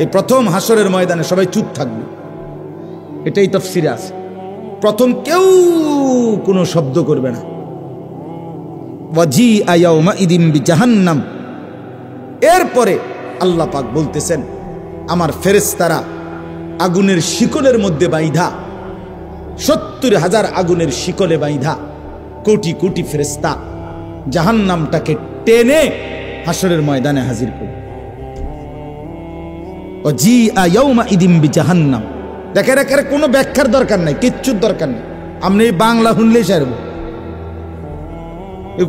এই প্রথম হাসরের ময়দানে সবাই চুপ থাকবে, এটাই তাফসীরে আছে। প্রথম কেউ কোনো শব্দ করবে না। ওয়াজিআ ইয়াউমাইদিন বিজাহান্নাম, এরপরে আল্লাহ পাক বলতেছেন, আমার ফেরেশতারা আগুনের শিকলের মধ্যে বাইধা, 70,000 আগুনের শিকলে বাইধা কোটি কোটি ফেরেশতা জাহান্নামটাকে টেনে হাসরের ময়দানে হাজির করবে। ওয়াজিআ ইয়াউমাইদিন বিজাহান্নাম। দেখেন এখানে কোনো ব্যাখ্যার দরকার নাই, কিচ্ছুর দরকার নেই। আপনি এই বাংলা শুনলেই সারব,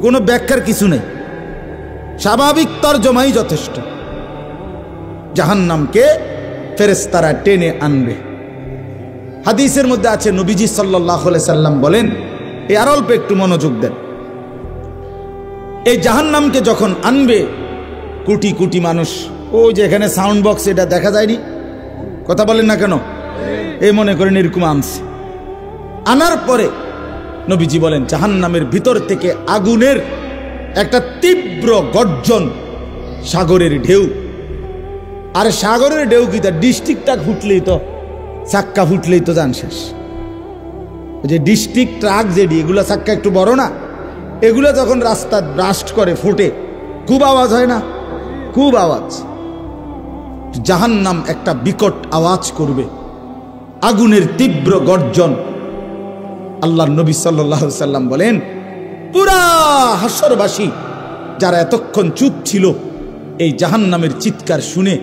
কোনো ব্যাখ্যার কিছু নেই, স্বাভাবিক তর্জমাই যথেষ্ট। জাহান্নামকে ফেরেশতারা টেনে আনবে। হাদিসের মধ্যে আছে নবীজি সাল্লাল্লাহু আলাইহি সাল্লাম বলেন, এই আর অল্প একটু মনোযোগ দেন, এই জাহান্নামকে যখন আনবে কোটি কোটি মানুষ, ওই যে এখানে সাউন্ড বক্স এটা দেখা যায়নি, কথা বলেন না কেন, এই মনে করেন এরকম আনছে। আনার পরে নবীজি বলেন জাহান্নামের ভিতর থেকে আগুনের একটা তীব্র গর্জন, সাগরের ঢেউ। আর সাগরের ঢেউ কি তার ডিস্ট্রিক্টটা ফুটলেই তো, চাক্কা ফুটলেই তো যান শেষ। যে ডিস্ট্রিক্ট ট্রাক যেটি, এগুলো চাক্কা একটু বড় না, এগুলো যখন রাস্তা ব্রাস্ট করে ফুটে খুব আওয়াজ হয় না, খুব আওয়াজ। জাহান্নাম একটা বিকট আওয়াজ করবে, আগুনের তীব্র গর্জন। আল্লাহর নবী সাল্লাল্লাহু আলাইহি সাল্লাম বলেন পুরা হাসরবাসী যারা এতক্ষণ চুপ ছিল, এই জাহান্নামের চিৎকার শুনে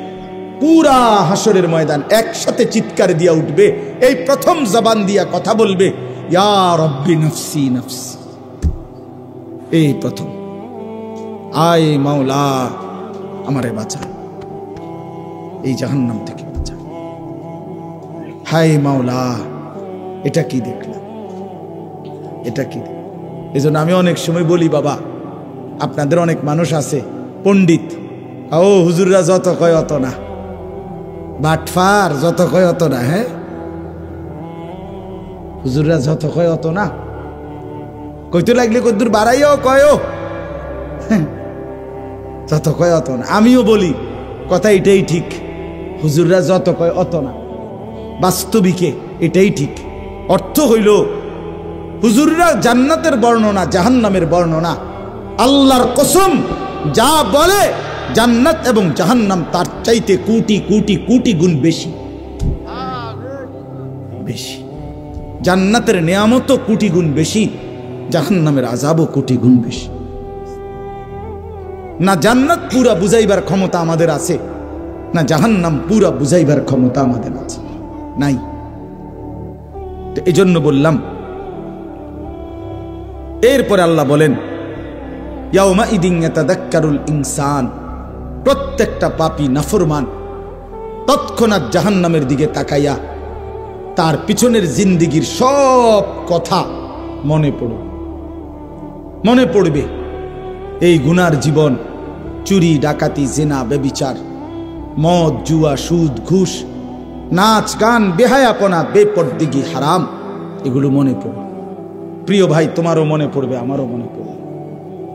পুরা হাসরের ময়দান একসাথে চিৎকার দিয়া উঠবে। এই প্রথম জবান দিয়া কথা বলবে, ইয়া রব্বি নফসি নফসি। এই প্রথম, আয় মাওলা আমারে বাঁচা, এই জাহান্নাম থেকে বাঁচা। হায় মাওলা, এটা কি দেখলাম, এটা কি। এই জন্য আমি অনেক সময় বলি, বাবা আপনাদের অনেক মানুষ আছে পণ্ডিত, ও হুজুররা যত কয় অত না, বাটফার যত কয় অত না। হ্যাঁ, হুজুররা যত কয় অত না, কইতে লাগলে কদ্দুর বাড়াইও কয়ও, যত কয় অত না। আমিও বলি কথা এটাই ঠিক, হুজুররা যত কয় অত না, বাস্তবিকে এটাই ঠিক। অর্থ হইল হুজুররা জান্নাতের বর্ণনা, জাহান্নামের বর্ণনা, আল্লাহর কসম যা বলে জান্নাত এবং জাহান্নাম তার চাইতে কোটি কোটি কোটি গুণ বেশি বেশি। জান্নাতের নিয়ামত কোটি গুণ বেশি, জাহান্নামের আযাবও কোটি গুণ বেশি। না জান্নাত পুরা বুঝাইবার ক্ষমতা আমাদের আছে, না জাহান্নাম পুরা বুঝাইবার ক্ষমতা আমাদের আছে, নাই। তো এই জন্য বললাম। এরপরে আল্লাহ বলেন ইয়াউমাইদিন ইয়াতাযাক্কারুল ইনসান, প্রত্যেকটা পাপী নাফরমান তৎক্ষণাৎ জাহান্নামের দিকে তাকাইয়া তার পিছনের জিন্দিগির সব কথা মনে পড়বে। এই গুনার জীবন, চুরি ডাকাতি জিনা ব্যভিচার মদ জুয়া সুদ ঘুষ নাচ গান বেহায়াপনা বেপরদিগি হারাম, এগুলো মনে পড়বে। প্রিয় ভাই, তোমারও মনে পড়বে, আমারও মনে পড়বে,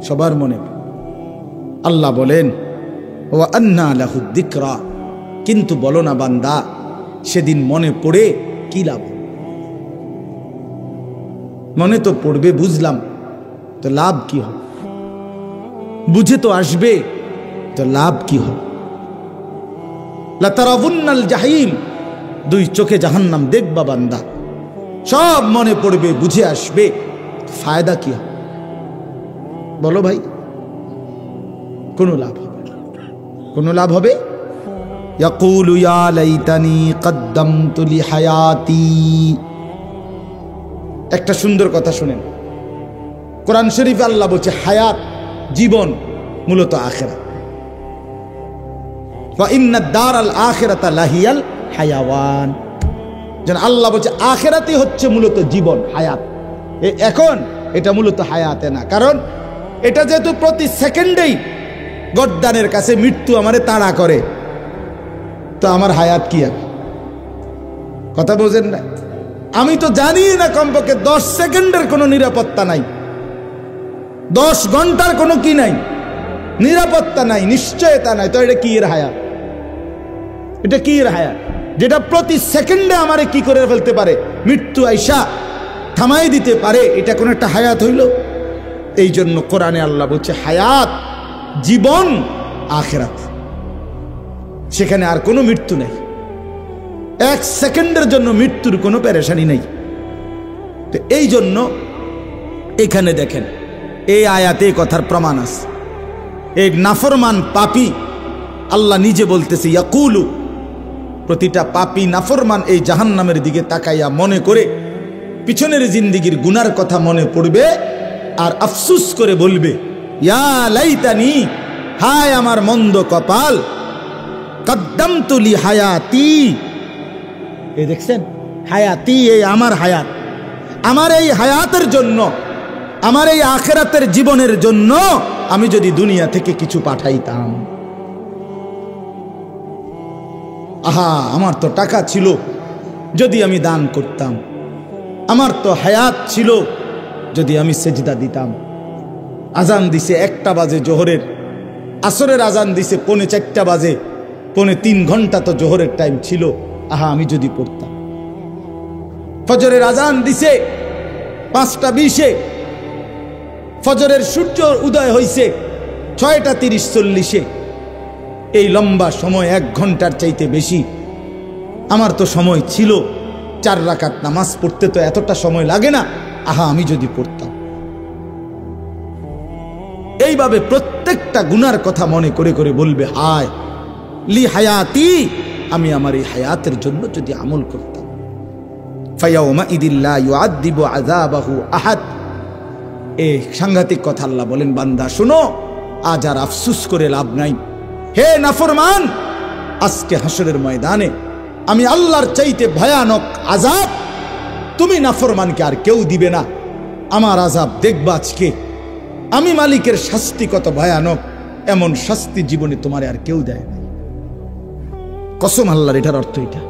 সবার মনে পড়বে। আল্লাহ বলেন ওয়া আন্না লাহু যিকরা, কিন্তু বলো না বান্দা সেদিন মনে পড়ে কি লাভ। মনে তো পড়বে বুঝলাম, তো লাভ কি হবে? বুঝে তো আসবে, তো লাভ কি হবে? লাতারাউন্নাল জাহিম, দুই চোখে জাহান্নাম দেখবা বান্দা, সব মনে পড়বে, বুঝে আসবে, ফায়দা কি হবে বলো ভাই? কোনো লাভ হবে না। কোনো লাভ হবে? ইয়াকুলু ইয়া লাইতানি কদ্দামতু লিহায়াতি। একটা সুন্দর কথা শুনেন, কোরআন শরীফে আল্লাহ বলছে হায়াত, জীবন মূলত আখিরাত। ওয়া ইন্নাদ দারাল আখিরাতা লাহিয়াল হায়াওয়ান। যেন আল্লাহ বলছে আখিরাতই হচ্ছে মূলত জীবন, হায়াত। এখন এটা মূলত হায়াতে না, কারণ এটা যেহেতু প্রতি সেকেন্ডেই গর্দানের কাছে মৃত্যু আমারে তাড়া করে, তো আমার হায়াত কি আর? কথা বোঝেন না? আমি তো জানি না কমপক্ষে 10 সেকেন্ডের কোনো নিরাপত্তা নাই, 10 ঘন্টার কোনো কি নাই, নিরাপত্তা নাই, নিশ্চয়তা নাই। তো এটা কি এর হায়াত? এটা কি এর হায়াত যেটা প্রতি সেকেন্ডে আমারে কি করে ফেলতে পারে? মৃত্যু আইসা থামাই দিতে পারে। এটা কোন একটা হায়াত হইল? এই জন্য কোরআনে আল্লাহ বলছে হায়াত, জীবন আখিরাত, সেখানে আর কোনো মৃত্যু নেই। 1 সেকেন্ডের জন্য মৃত্যুর কোনো পেরেশানি নেই। তো এই জন্য এখানে দেখেন এই আয়াতে কথার প্রমাণ আছে। এই নাফরমান পাপী আল্লাহ নিজে বলতেছে ইয়াকুলু, প্রতিটা পাপী নাফরমান এই জাহান্নামের দিকে তাকাইয়া মনে করে পিছনের জিন্দিগির গুনার কথা মনে পড়বে আর আফসুস করে বলবে, ইয়া লাইতানি, হায় আমার মন্দ কপাল, কদ্দামতু লি হায়াতি। এই দেখছেন, হায়াতি, এই আমার হায়াত, আমার এই হায়াতের জন্য, আমার এই আখিরাতের জীবনের জন্য আমি যদি দুনিয়া থেকে কিছু পাঠাইতাম। আহা, আমার তো টাকা ছিল, যদি আমি দান করতাম। আমার তো হায়াত ছিল, যদি আমি সেজদা দিতাম। আজান দিছে 1টা বাজে জোহরের, আসরের আজান দিছে 3:45 বাজে, 3.25 ঘন্টা তো জোহরের টাইম ছিল। আহা, আমি যদি পড়তাম। ফজরের আজান দিছে 5:20, ফজরের সূর্য উদয় হইছে 6:30-40। এই লম্বা সময় 1 ঘন্টার চাইতে বেশি আমার তো সময় ছিল। 4 রাকাত নামাজ পড়তে তো এতটা সময় লাগে না। আহা, আমি যদি পড়তাম। এইভাবে প্রত্যেকটা গুনার কথা মনে করে করে বলবে, হায় লি হায়াতি, আমি আমার এই হায়াতের জন্য যদি আমল করতাম। ফায়াউমা ইদিল্লা ইউআযিবু আযাবাহু আহাদ। এই সাংঘাতিক কথা আল্লাহ বলেন, বান্দা শোনো, আজ আর আফসুস করে লাভ নাই। হে নাফরমান, আজকে হাসরের ময়দানে আমি আল্লাহর চাইতে ভয়ানক আযাব তুমি নাফরমানকে আর কেউ দিবে না। আমার আযাব দেখবা আজকে, আমি মালিকের শাস্তি কত ভয়ানক, এমন শাস্তি জীবনে তোমার আর কেউ দেয় না। কসম আল্লাহর, এটার অর্থ এটা।